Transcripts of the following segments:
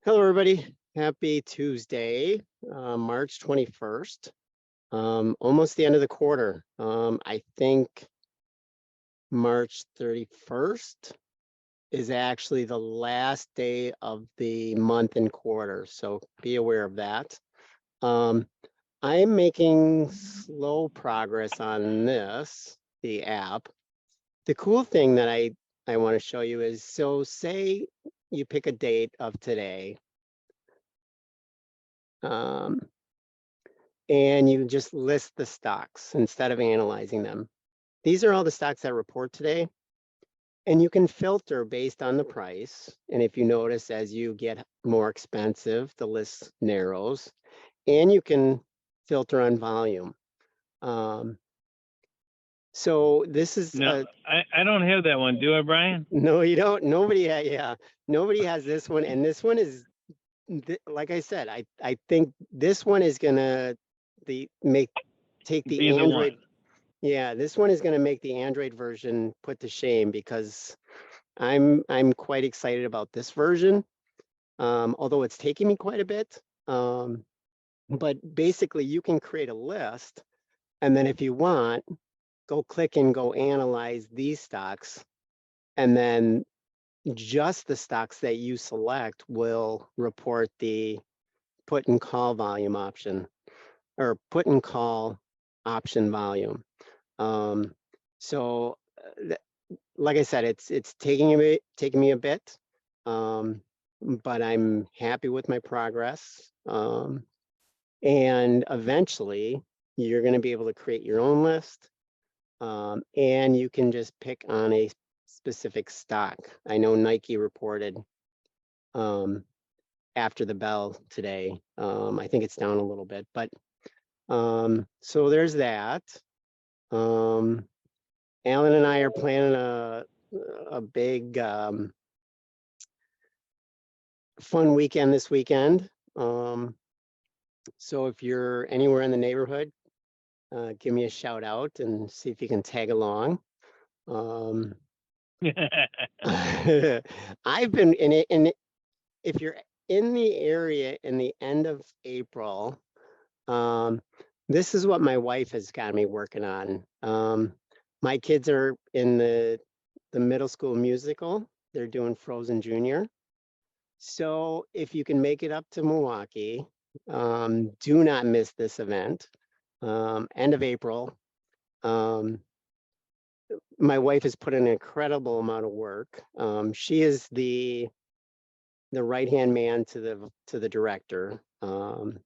Hello, everybody. Happy Tuesday, March 21st. Almost the end of the quarter. I think March 31st is actually the last day of the month and quarter, so be aware of that. I'm making slow progress on this, the app. The cool thing that I want to show you is, so say you pick a date of today. And you just list the stocks instead of analyzing them. These are all the stocks that report today, and you can filter based on the price. And if you notice, as you get more expensive, the list narrows, and you can filter on volume. So this is No, I don't have that one, do I, Brian? no, you don't. Nobody, nobody has this one, and this one is, like I said, I think this one is gonna take Be the the Android. one. Yeah, this one is going to make the Android version put to shame because I'm quite excited about this version. Although it's taking me quite a bit. But basically you can create a list, and then if you want, go click and go analyze these stocks, and then just the stocks that you select will report the put and call volume option, or put and call option volume. So like I said, it's taking me a bit, but I'm happy with my progress. And eventually you're going to be able to create your own list, and you can just pick on a specific stock. I know Nike reported after the bell today. I think it's down a little bit, but so there's that. Alan and I are planning a big fun weekend this weekend. So if you're anywhere in the neighborhood, give me a shout out and see if you can tag along. I've been in it, and if you're in the area in the end of April, this is what my wife has got me working on. My kids are in the middle school musical. They're doing Frozen Junior. So if you can make it up to Milwaukee, do not miss this event. End of April. My wife has put in an incredible amount of work. She is the right-hand man to the director, and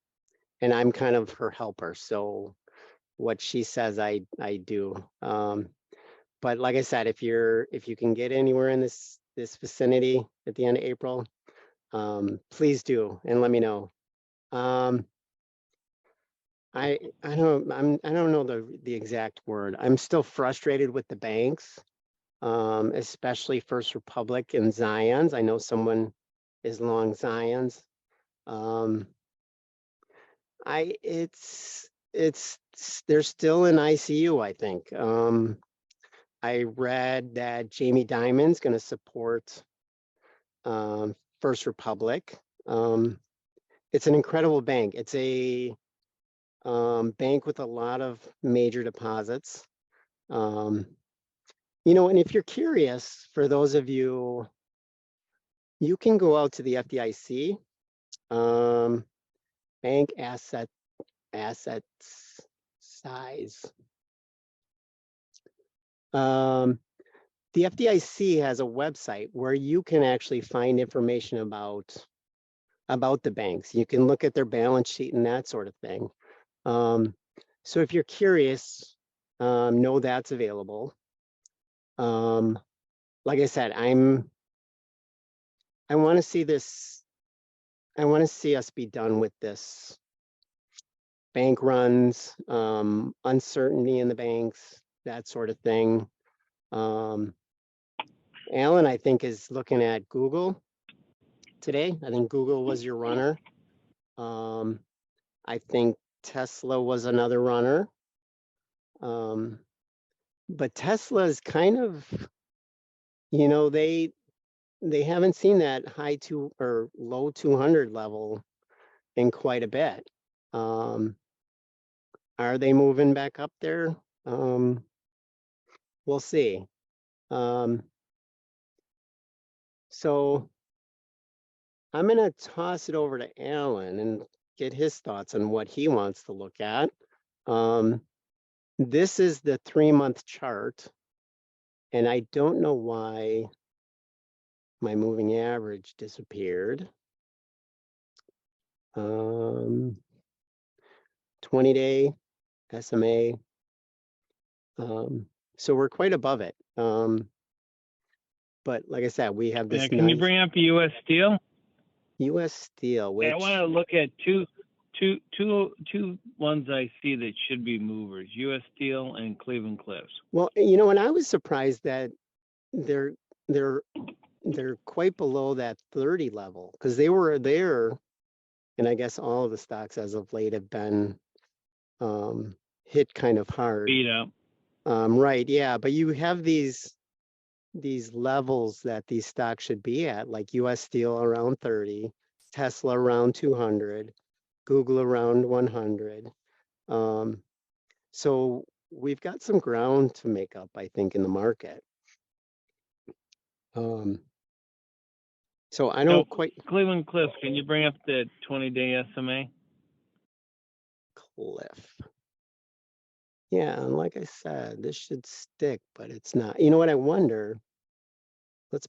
I'm kind of her helper. So what she says, I do. But like I said, if you can get anywhere in this vicinity at the end of April, please do and let me know. I don't know the exact word. I'm still frustrated with the banks, especially First Republic and Zions. I know someone is long Zions. They're still in ICU, I think. I read that Jamie Dimon's going to support First Republic. It's an incredible bank. It's a bank with a lot of major deposits. And if you're curious, for those of you, you can go out to the FDIC, bank assets size. The FDIC has a website where you can actually find information about the banks. You can look at their balance sheet and that sort of thing. So if you're curious, know that's available. Like I said, I want to see this. I want to see us be done with this bank runs, uncertainty in the banks, that sort of thing. Alan, I think, is looking at Google today. I think Google was your runner. I think Tesla was another runner. But Tesla is kind of, they they haven't seen that high two or low 200 level in quite a bit. Are they moving back up there? We'll see. So I'm going to toss it over to Alan and get his thoughts on what he wants to look at. This is the 3-month chart, and I don't know why my moving average disappeared. 20-day SMA. So we're quite above it. But like I said, we have this Can you bring up U.S. Steel? U.S. Steel, which I want to look at two ones I see that should be movers: U.S. Steel and Cleveland Cliffs. well, you know, and I was surprised that they're quite below that 30 level because they were there, and I guess all of the stocks as of late have been hit kind of hard. Beat up. Right, yeah, but you have these levels that these stocks should be at, like US Steel around 30, Tesla around 200, Google around 100. So we've got some ground to make up, I think, in the market. So I don't quite. Cleveland Cliffs, can you bring up the 20-day SMA? Cliff. Yeah, and like I said, this should stick, but it's not. You know what I wonder? Let's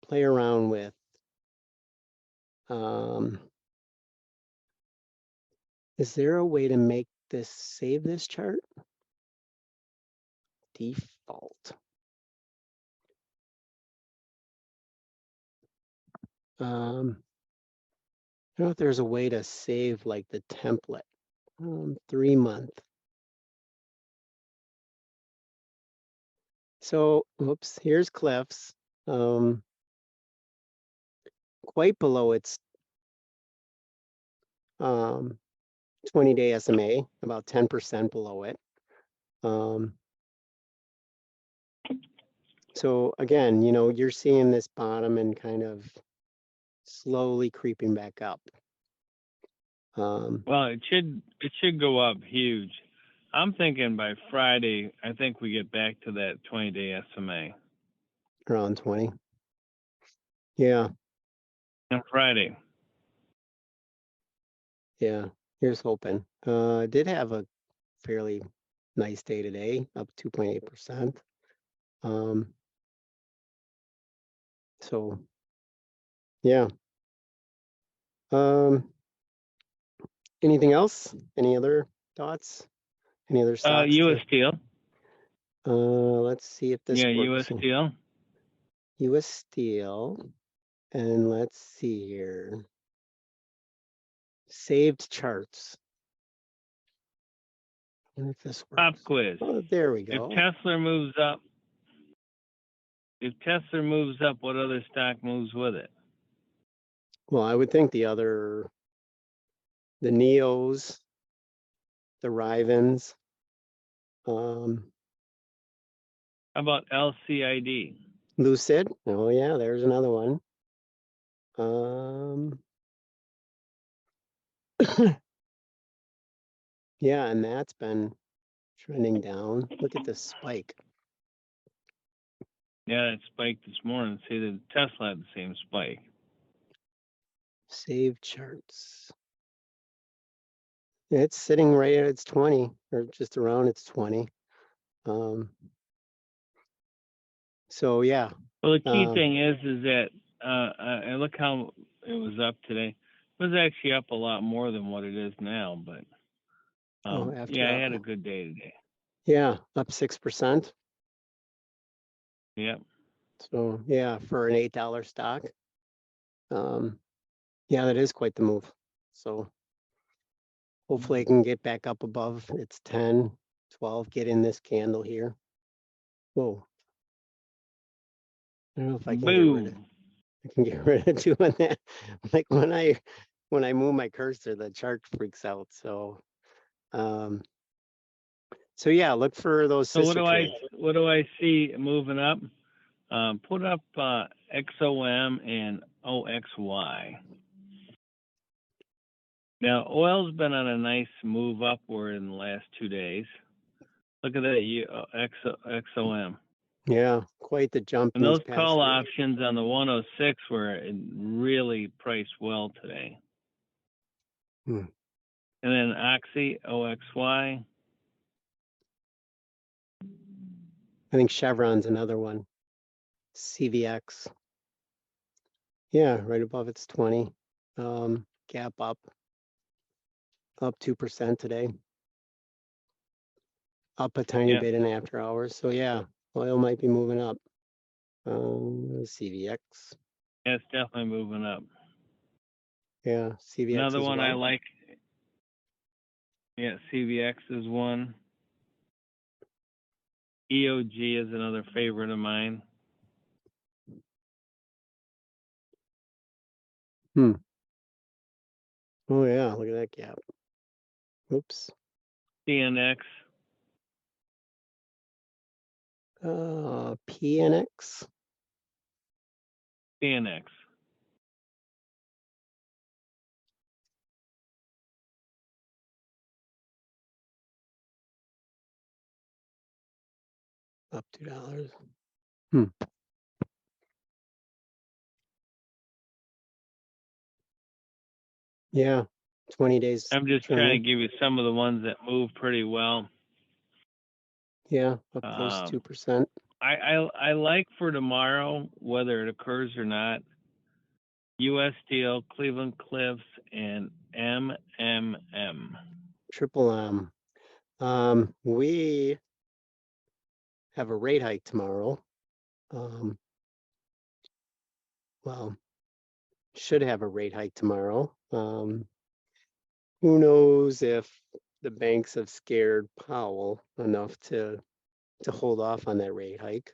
play around with is there a way to make this save this chart? Default. I don't know if there's a way to save like the template. 3-month. So, whoops, here's Cliffs. Quite below its 20-day SMA, about 10% below it. So again, you know, you're seeing this bottom and kind of slowly creeping back up. Well, it should go up huge. I'm thinking by Friday, I think we get back to that 20-day SMA. Around 20. Yeah. On Friday. Yeah. Here's hoping. Did have a fairly nice day today, up 2.8%. So yeah. Anything else? Any other thoughts? Any other stocks? U.S. Steel. Let's see if this works. U.S. Steel. U.S. Steel. And let's see here. Saved charts. I wonder if this works. Pop quiz. Oh, there we go. If Tesla moves up, what other stock moves with it? Well, I would think the Neos, the Rivens. How about LCID? Lucid. Oh yeah, there's another one. Yeah, and that's been trending down. Look at this spike. Yeah, it spiked this morning. See, the Tesla had the same spike. Save charts. It's sitting right at its 20, or just around its 20. So yeah. Well, the key thing is that look how it was up today. It was actually up a lot more than what it is now, but yeah, I had a good day today. Yeah, up 6%. Yep. So yeah, for an $8 stock. Yeah, that is quite the move. So hopefully it can get back up above its 10, 12, get in this candle here. Whoa. I don't know if I can get rid of doing that. Like when I move my cursor, the chart freaks out. So so yeah, look for those. So what do I see moving up? Put up XOM and OXY. Now, oil's been on a nice move upward in the last 2 days. Look at that XOM. Yeah, quite the jump. And those call options on the 106 were really priced well today. And then Oxy, OXY. I think Chevron's another one. CVX. Yeah, right above its 20. Gap up 2% today. Up a tiny bit in after hours. So yeah, oil might be moving up. CVX. Yeah, it's definitely moving up. Yeah, CVX. Another one I like. Yeah, CVX is one. EOG is another favorite of mine. Oh yeah, look at that gap. Oops. CNX. PNX. CNX. Up $2. Yeah, 20 days. I'm just trying to give you some of the ones that move pretty well. Yeah, up close to 2%. I like for tomorrow, whether it occurs or not, U.S. Steel, Cleveland Cliffs, and MMM. Triple M. We have a rate hike tomorrow. Well, should have a rate hike tomorrow. Who knows if the banks have scared Powell enough to hold off on that rate hike.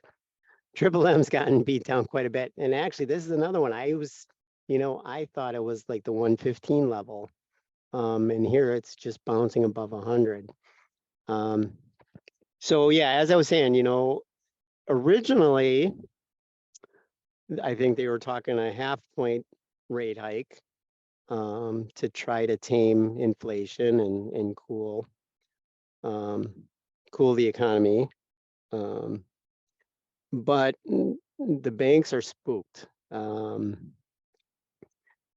Triple M's gotten beat down quite a bit. And actually, this is another one. I thought it was like the 115 level. And here it's just bouncing above 100. So yeah, as I was saying, originally, I think they were talking a 0.5 point rate hike to try to tame inflation and cool the economy. But the banks are spooked. The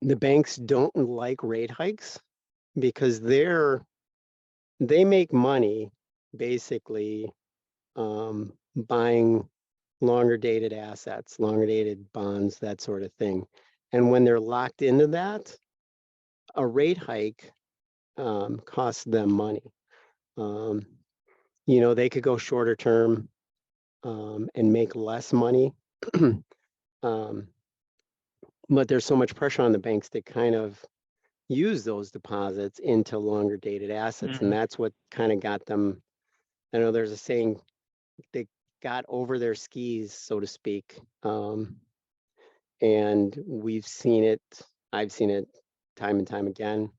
banks don't like rate hikes because they make money basically buying longer dated assets, longer dated bonds, that sort of thing. And when they're locked into that, a rate hike costs them money. They could go shorter term and make less money. But there's so much pressure on the banks to kind of use those deposits into longer dated assets. And that's what kind of got them. I know there's a saying, they got over their skis, so to speak. And we've seen it, I've seen it time and time again.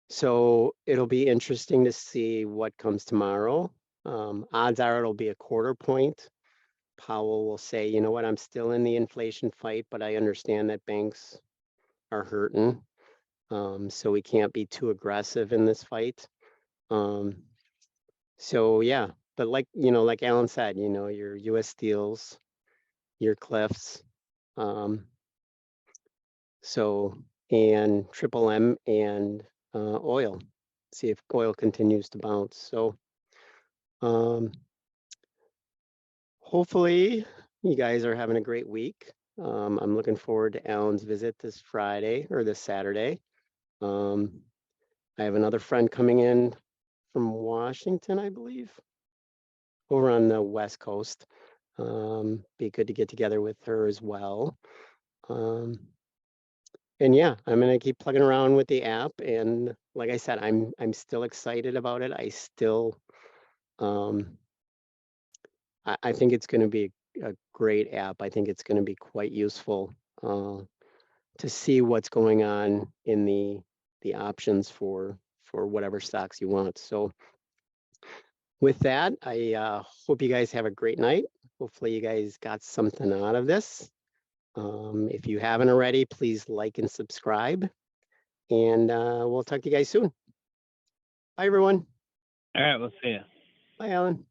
So it'll be interesting to see what comes tomorrow. Odds are it'll be a 1/4 point. Powell will say, you know what, I'm still in the inflation fight, but I understand that banks are hurting. So we can't be too aggressive in this fight. So yeah, but like Alan said, your US Steels, your Cliffs, and Triple M and oil. See if oil continues to bounce. So hopefully you guys are having a great week. I'm looking forward to Alan's visit this Friday or this Saturday. I have another friend coming in from Washington, I believe, over on the West Coast. Be good to get together with her as well. And yeah, I'm gonna keep plugging around with the app. And like I said, I'm still excited about it. I still, I think it's gonna be a great app. I think it's gonna be quite useful to see what's going on in the options for whatever stocks you want. So with that, I hope you guys have a great night. Hopefully you guys got something out of this. If you haven't already, please like and subscribe. And we'll talk to you guys soon. Bye, everyone. All right, we'll see you. Bye, Alan.